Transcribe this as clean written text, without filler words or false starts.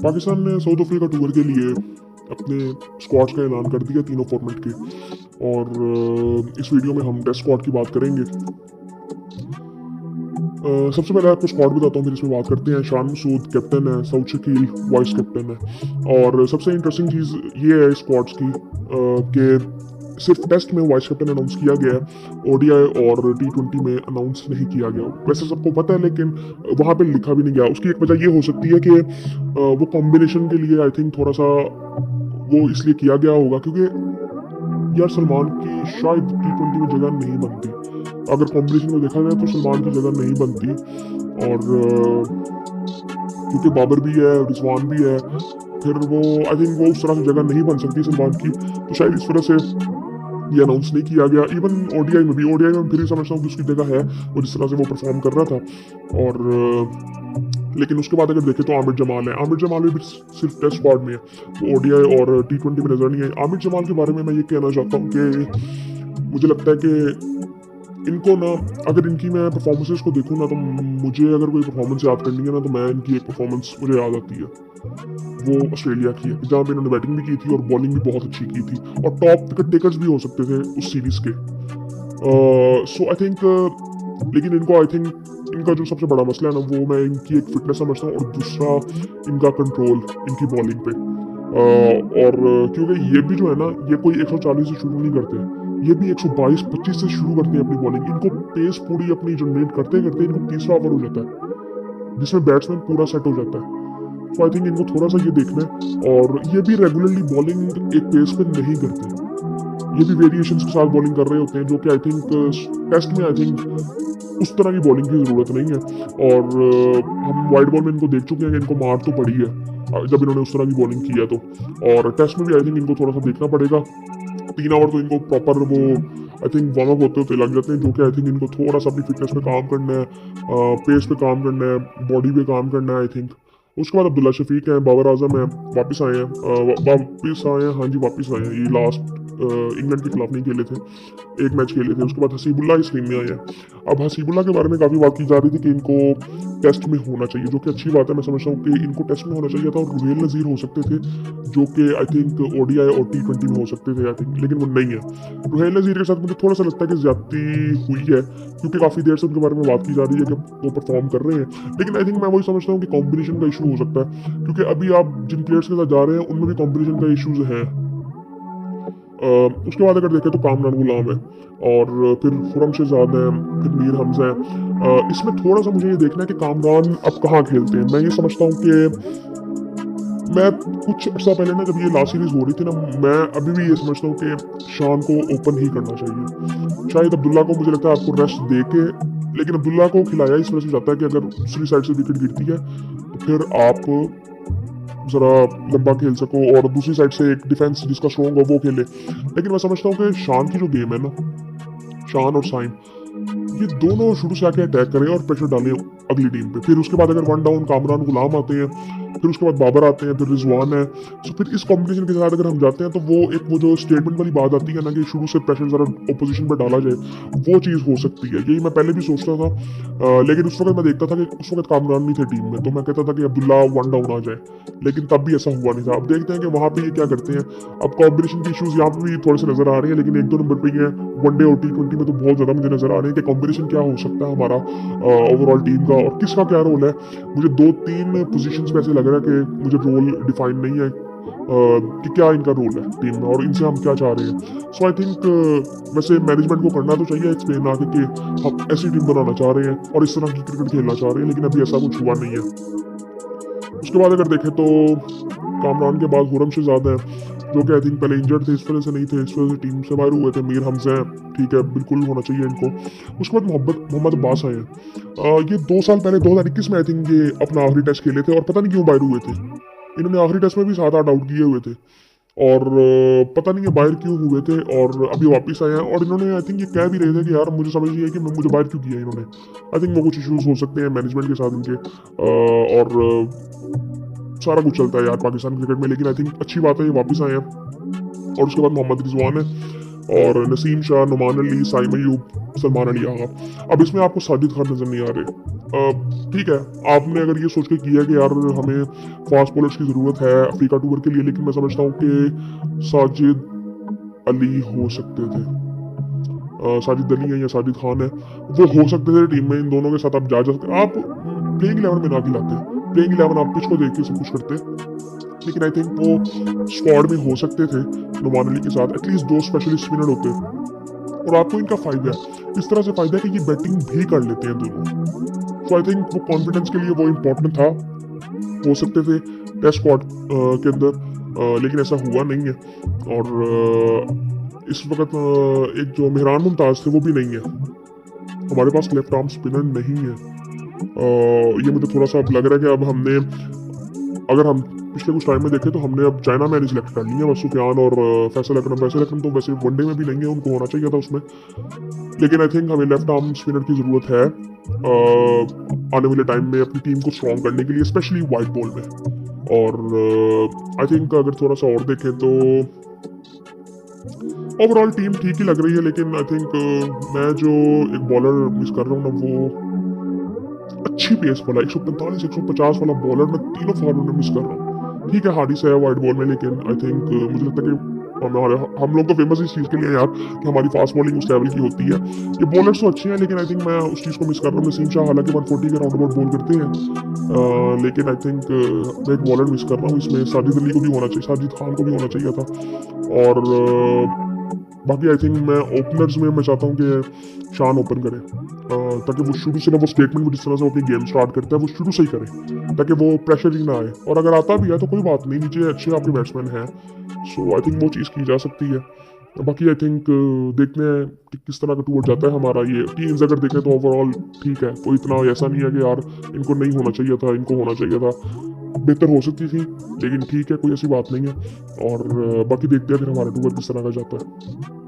पाकिस्तान ने south Africa tour के लिए अपने स्क्वाड्स का ऐलान कर दिया तीनों फॉर्मेट के। और इस वीडियो में हम टेस्ट स्क्वाड की बात करेंगे। सबसे पहले आपको स्क्वाड बताता हूँ, फिर इसमें बात करते हैं। शान मसूद कैप्टन है, सऊद शकील वाइस कैप्टन है। और सबसे इंटरेस्टिंग चीज़ ये है स्क्वाड्स की कि सिर्फ टेस्ट में वाइस कैप्टन अनाउंस किया गया है, ओडीआई और टी20 में अनाउंस नहीं किया गया। वैसे सबको पता है, लेकिन वहाँ पे लिखा भी नहीं गया। उसकी एक वजह ये हो सकती है कि वो कॉम्बिनेशन के लिए आई थिंक थोड़ा सा वो इसलिए किया गया होगा, क्योंकि यार सलमान की शायद टी20 में जगह नहीं बनती। अगर कॉम्बिनेशन को देखा जाए तो सलमान की जगह नहीं बनती। और क्योंकि बाबर भी है, रिजवान भी है, फिर वो आई थिंक वो उस तरह से जगह नहीं बन सकती सलमान की, तो शायद इस वजह से ये अनाउंस नहीं किया गया। इवन ओडीआई में फिर समझता हूँ कि उसकी जगह है, और जिस तरह से वो परफॉर्म कर रहा था। और लेकिन उसके बाद अगर देखें तो आमिर जमाल है। आमिर जमाल भी सिर्फ टेस्ट स्क्वाड में है, वो ओडीआई और टी20 में नजर नहीं आई। आमिर जमाल के बारे में मैं ये कहना चाहता हूँ कि मुझे लगता है कि इनको ना, अगर इनकी मैं परफॉर्मेंसेस को देखूँ ना, तो मुझे अगर कोई परफॉर्मेंस याद करनी है ना, तो मैं इनकी एक परफॉर्मेंस मुझे याद आती है, वो ऑस्ट्रेलिया की है, जहाँ पे इन्होंने बैटिंग भी की थी और बॉलिंग भी बहुत अच्छी की थी, और टॉप विकेट टेकर्स भी हो सकते थे उस सीरीज के। सो आई थिंक, लेकिन इनको आई थिंक इनका जो सबसे बड़ा मसला है ना, वो मैं इनकी एक फिटनेस समझता हूँ, और दूसरा इनका कंट्रोल इनकी बॉलिंग पे। और क्योंकि ये भी जो है ना, ये कोई 140 से शुरू नहीं करते, ये भी 122-25 से शुरू करते हैं अपनी बॉलिंग। इनको पेस पूरी अपनी जनरेट करते करते इनको तीसरा ओवर हो जाता है, जिसमें बैट्समैन पूरा सेट हो जाता है। तो आई थिंक इनको थोड़ा सा ये देखना है। और ये भी रेगुलरली बॉलिंग एक पेस पे नहीं करते, ये भी वेरिएशंस के साथ बॉलिंग कर रहे होते हैं, जो कि आई थिंक टेस्ट में आई थिंक उस तरह की बॉलिंग की ज़रूरत नहीं है। और हम वाइड बॉल में इनको देख चुके हैं कि इनको मार तो पड़ी है जब इन्होंने उस तरह की बॉलिंग की है तो। और टेस्ट में भी आई थिंक इनको थोड़ा सा देखना पड़ेगा। 3 ओवर तो इनको प्रॉपर वो आई थिंक वार्म अप होते होते लग जाते हैं, जो कि आई थिंक इनको थोड़ा सा अपनी फिटनेस पे काम करना है, पेस पे काम करना है, बॉडी पे काम करना है आई थिंक। उसके बाद अब्दुल्ला शफीक हैं, बाबर आजम है, वापस आए हैं, वापस आए हैं, हाँ जी वापस आए हैं। ये लास्ट इंग्लैंड के खिलाफ नहीं खेले थे, एक मैच खेले थे। उसके बाद हसीबुल्ला इस टीम में आए हैं। अब हसीबुल्ला के बारे में काफ़ी बात की जा रही थी कि इनको टेस्ट में होना चाहिए, जो कि अच्छी बात है। मैं समझता हूँ कि इनको टेस्ट में होना चाहिए था, और रुहेल नज़ीर हो सकते थे, जो कि आई थिंक ओडीआई और टी20 में हो सकते थे आई थिंक, लेकिन वो नहीं है। रुहेल नज़ीर के साथ मुझे थोड़ा सा लगता है कि ज्यादती हुई है, क्योंकि काफ़ी देर से उनके बारे में बात की जा रही है कि वो परफॉर्म कर रहे हैं, लेकिन आई थिंक मैं वही समझता हूँ कि कॉम्बिनेशन का इशू हो सकता है, क्योंकि अभी आप जिन प्लेयर्स के साथ जा रहे हैं उनमें भी कॉम्बिनेशन का इशूज है। उसके बाद अगर देखें तो कामरान गुलाम है, और फिर खुरम शहजाद है, फिर मीर हमजा है। इसमें थोड़ा सा मुझे ये देखना है कि कामरान अब कहाँ खेलते हैं। मैं ये समझता हूँ कि मैं कुछ अर्सा पहले ना, जब ये लास्ट सीरीज हो रही थी ना, मैं अभी भी ये समझता हूँ कि शान को ओपन ही करना चाहिए। शायद अब्दुल्ला को मुझे लगता है आपको रेस्ट दे के, लेकिन अब्दुल्ला को खिलाया इस वजह से जाता है कि अगर दूसरी साइड से विकेट गिरती है तो फिर आप जरा लंबा खेल सको, और दूसरी साइड से एक डिफेंस जिसका स्ट्रॉन्ग हो वो खेले। लेकिन मैं समझता हूँ कि शान की जो गेम है ना, शान और साइम, ये दोनों शुरू से आके अटैक करें और प्रेशर डालें अगली टीम पे। फिर उसके बाद अगर वन डाउन कामरान गुलाम आते हैं, फिर उसके बाद बाबर आते हैं, फिर रिजवान है। तो फिर इस कॉम्बिनेशन के साथ अगर हम जाते हैं तो वो जो स्टेटमेंट वाली बात आती है ना, कि शुरू से प्रेशर जरा ओपोजिशन पर डाला जाए, वो चीज़ हो सकती है। यही मैं पहले भी सोचता था, लेकिन उस वक्त मैं देखता था कि उस वक्त कामरान नहीं थे टीम में, तो मैं कहता था कि अब्दुल्ला वन डाउन आ जाए, लेकिन तब भी ऐसा हुआ नहीं था। अब देखते हैं कि वहाँ पे ये क्या करते हैं। अब कॉम्बिनेशन के इशूज यहाँ पे भी थोड़े से नजर आ रहे हैं, लेकिन 1-2 नंबर पे ही है। वनडे और टी20 में तो बहुत ज़्यादा मुझे नजर आ रहे हैं कि कॉम्बिनेशन क्या हो सकता है हमारा ओवरऑल टीम का, और किसका क्या रोल है। मुझे 2-3 पोजीशंस में ऐसे लग रहा है कि मुझे रोल डिफाइन नहीं है कि क्या इनका रोल है टीम में, और इनसे हम क्या चाह रहे हैं। सो आई थिंक वैसे मैनेजमेंट को करना तो चाहिए एक्सप्लेन आगे कि हम ऐसी टीम बनाना चाह रहे हैं और इस तरह की क्रिकेट खेलना चाह रहे हैं, लेकिन अभी ऐसा कुछ हुआ नहीं है। उसके बाद अगर देखें तो कामरान के बाद खुरम शहजाद हैं, जो कि आई थिंक पहले इंजर्ड थे, इस वजह से नहीं थे, इस वजह से टीम से बाहर हुए थे। मीर हमजा हैं, ठीक है, बिल्कुल होना चाहिए इनको। उसके बाद मोहम्मद अब्बास आए हैं। ये 2 साल पहले 2021 में आई थिंक ये अपना आखिरी टेस्ट खेले थे, और पता नहीं क्यों बाहर हुए थे। इन्होंने आखिरी टेस्ट में भी 7-8 आउट किए हुए थे, और पता नहीं ये बाहर क्यों हुए थे, और अभी वापस आए हैं। और इन्होंने आई थिंक ये कह भी रहे थे कि यार मुझे समझ नहीं है कि मुझे बाहर क्यों किया इन्होंने। आई थिंक वो कुछ इशूज़ हो सकते हैं मैनेजमेंट के साथ इनके, और सारा कुछ चलता है यार पाकिस्तान क्रिकेट में, लेकिन आई थिंक अच्छी बात है ये वापस आए हैं। और उसके बाद मोहम्मद रिजवान है, और नसीम शाह, नुमान अली, साइम अयूब, सलमान अली आगा। अब इसमें आपको साजिद खान नजर नहीं आ रहे, ठीक है, आपने अगर ये सोच के किया कि यार हमें फास्ट बॉलर्स की ज़रूरत है अफ्रीका टूर के लिए, लेकिन मैं समझता हूँ कि साजिद अली हो सकते थे। साजिद अली है या साजिद खान है, वो हो सकते थे टीम में। इन दोनों के साथ आप जा सकते, आप प्लेइंग 11 में ना खिलाते। प्लेइंग 11 आप पिच को देख के सब कुछ करते, लेकिन आई थिंक वो स्क्वाड में हो सकते थे। नुमान अली के साथ एटलीस्ट 2 स्पेशलिस्ट स्पिनर होते, और आपको इनका फायदा है, इस तरह से फायदा है कि ये बैटिंग भी कर लेते हैं दोनों। सो आई थिंक वो कॉन्फिडेंस के लिए वो इम्पोर्टेंट था, हो सकते थे टेस्ट स्क्वाड के अंदर, लेकिन ऐसा हुआ नहीं है। और इस वक्त एक जो मेहरान मुमताज़ थे वो भी नहीं है, हमारे पास लेफ्ट आर्म स्पिनर नहीं है। ये मुझे थोड़ा सा अब लग रहा है कि अब हमने, अगर हम पिछले कुछ टाइम में देखें तो हमने अब चाइना मैन सिलेक्ट कर लिया, सुफियान और फैसल अकरम तो वैसे वनडे में भी नहीं है, उनको होना चाहिए था उसमें। लेकिन आई थिंक हमें लेफ्ट आर्म स्पिनर की ज़रूरत है आने वाले टाइम में अपनी टीम को स्ट्रॉन्ग करने के लिए, स्पेशली वाइट बॉल में। और आई थिंक अगर थोड़ा सा और देखें तो ओवरऑल टीम ठीक ही लग रही है, लेकिन आई थिंक मैं जो एक बॉलर मिस कर रहा हूँ ना, वो अच्छी पेस वाला 145 150 वाला बॉलर मैं तीनों फॉर्मेट में मिस कर रहा हूँ। ठीक है हार्डिस है वाइट बॉल में, लेकिन आई थिंक मुझे लगता है कि हम लोग तो फेमस इस चीज़ के लिए यार कि हमारी फास्ट बॉलिंग उस लेवल की होती है। ये बॉलर्स तो अच्छे हैं, लेकिन आई थिंक मैं उस चीज़ को मिस कर रहा हूँ। नसीम शाह हालांकि 140 के राउंड अबाउट बॉल करते हैं, लेकिन आई थिंक मैं एक बॉलर मिस कर रहा हूँ इसमें। साजिद अली को भी होना चाहिए, साजिद खान को भी होना चाहिए था। और बाकी आई थिंक मैं ओपनर्स में मैं चाहता हूँ कि शान ओपन करे, ताकि वो शुरू से ना वो स्टेटमेंट में जिस तरह से वो अपनी गेम स्टार्ट करता है वो शुरू से ही करे, ताकि वो प्रेशर ही ना आए। और अगर आता भी है तो कोई बात नहीं, नीचे अच्छे आपके बैट्समैन हैं, सो आई थिंक वो चीज़ की जा सकती है। बाकी आई थिंक देखते हैं कि किस तरह का टूर जाता है हमारा। ये टीम्स अगर देखें तो ओवरऑल ठीक है, कोई इतना ऐसा नहीं है कि यार इनको नहीं होना चाहिए था, इनको होना चाहिए था, बेहतर हो सकती थी, लेकिन ठीक है कोई ऐसी बात नहीं है। और बाकी देखते हैं फिर हमारा टूर किस तरह का जाता है।